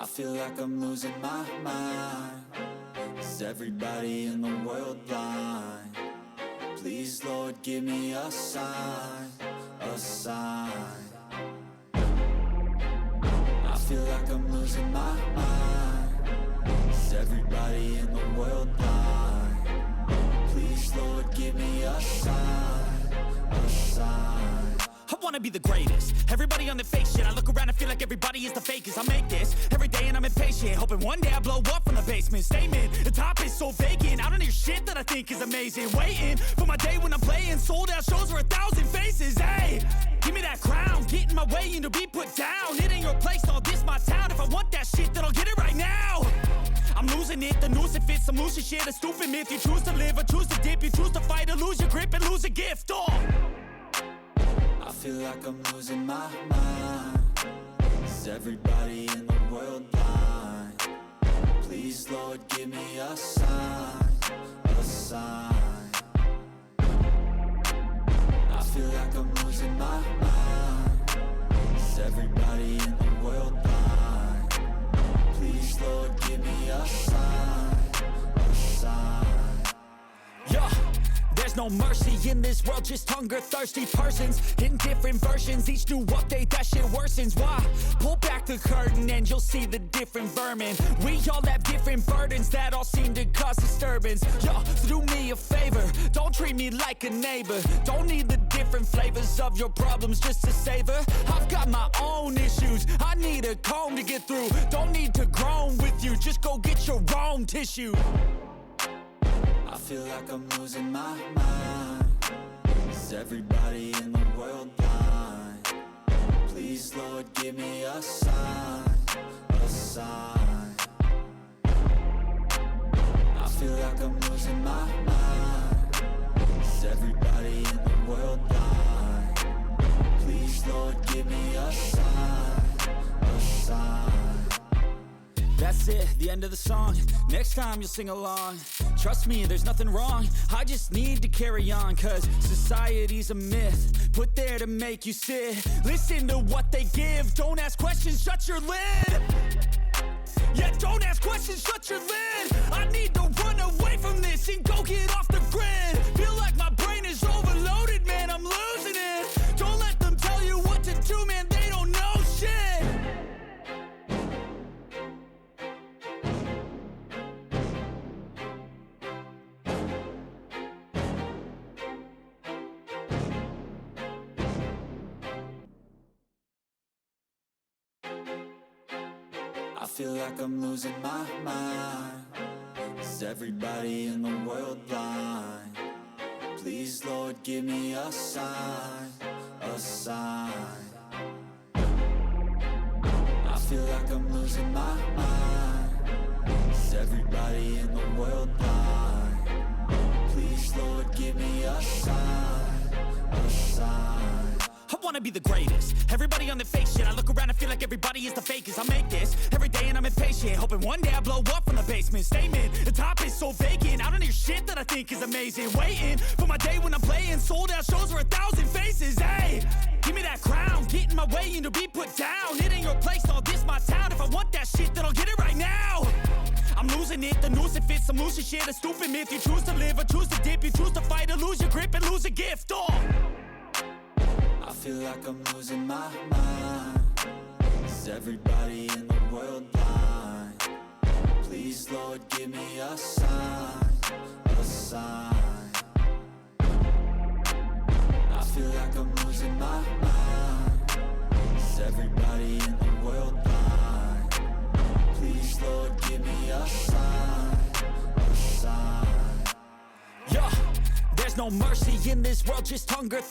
I feel like I'm losing my mind. Is everybody in the world blind? Please, Lord, give me a sign, a sign. I feel like I'm losing my mind. Is everybody in the world blind? Please, Lord, give me a sign, a sign. I wanna be the greatest. Everybody on the fake shit. I look around and feel like everybody is the fakest. I make this every day and I'm impatient, hoping one day I blow up from the basement. Statement, the top is so vacant. I don't hear shit that I think is amazing. Waiting for my day when I'm playing sold out shows for 1,000 faces. Hey, give me that crown, get in my way and to be put down. It ain't your place, all this my town. If I want that shit, then I'll get it right now. I'm losing it, the noose it fits. I'm losing shit, a stupid myth. You choose to live or choose to dip. You choose to fight or lose your grip and lose a gift. I feel like I'm losing my mind. Is everybody in the world blind? Please, Lord, give me a sign, a sign. I feel like I'm losing my mind. Is everybody in the world blind? Please, Lord, give me a sign, a sign. Yeah. There's no mercy in this world, just hunger-thirsty persons in different versions. Each new update, that shit worsens. Why? Pull back the curtain and you'll see the different vermin. We all have different burdens that all seem to cause disturbance. Yo, so do me a favor, don't treat me like a neighbor. Don't need the different flavors of your problems just to savor. I've got my own issues, I need a comb to get through. Don't need to groan with you, just go get your own tissue. I feel like I'm losing my mind. Is everybody in the world blind? Please, Lord, give me a sign, a sign. I feel like I'm losing my mind. Is everybody in the world blind? Please, Lord, give me a sign, a sign. That's it, the end of the song. Next time you'll sing along. Trust me, there's nothing wrong. I just need to carry on, cause society's a myth put there to make you sit. Listen to what they give. Don't ask questions, shut your lid. Yeah, don't ask questions, shut your lid. I need to run away from this and go get off the grid. Feel like my brain is overloaded, man, I'm losing it. Don't let them tell you what to do, man, they don't know shit. I feel like I'm losing my mind. Is everybody in the world blind? Please, Lord, give me a sign, a sign. I feel like I'm losing my mind. Is everybody in the world blind? Please, Lord, give me a sign, a sign. I wanna be the greatest. Everybody on the fake shit. I look around and feel like everybody is the fakest. I make this every day and I'm impatient, hoping one day I blow up from the basement. Statement, the top is so vacant. I don't hear shit that I think is amazing. Waiting for my day when I'm playing sold out shows for 1,000 faces. Hey, give me that crown, get in my way and to be put down. It ain't your place, all this my town. If I want that shit, then I'll get it right now. I'm losing it, the noose it fits. I'm losing shit, a stupid myth. You choose to live or choose to dip. You choose to fight or lose your grip and lose a gift. I feel like I'm losing my mind. Is everybody in the world blind? Please, Lord, give me a sign, a sign. I feel like I'm losing my mind. Is everybody in the world blind? Please, Lord, give me a sign, a sign. Yeah, there's no mercy in this world, just hunger.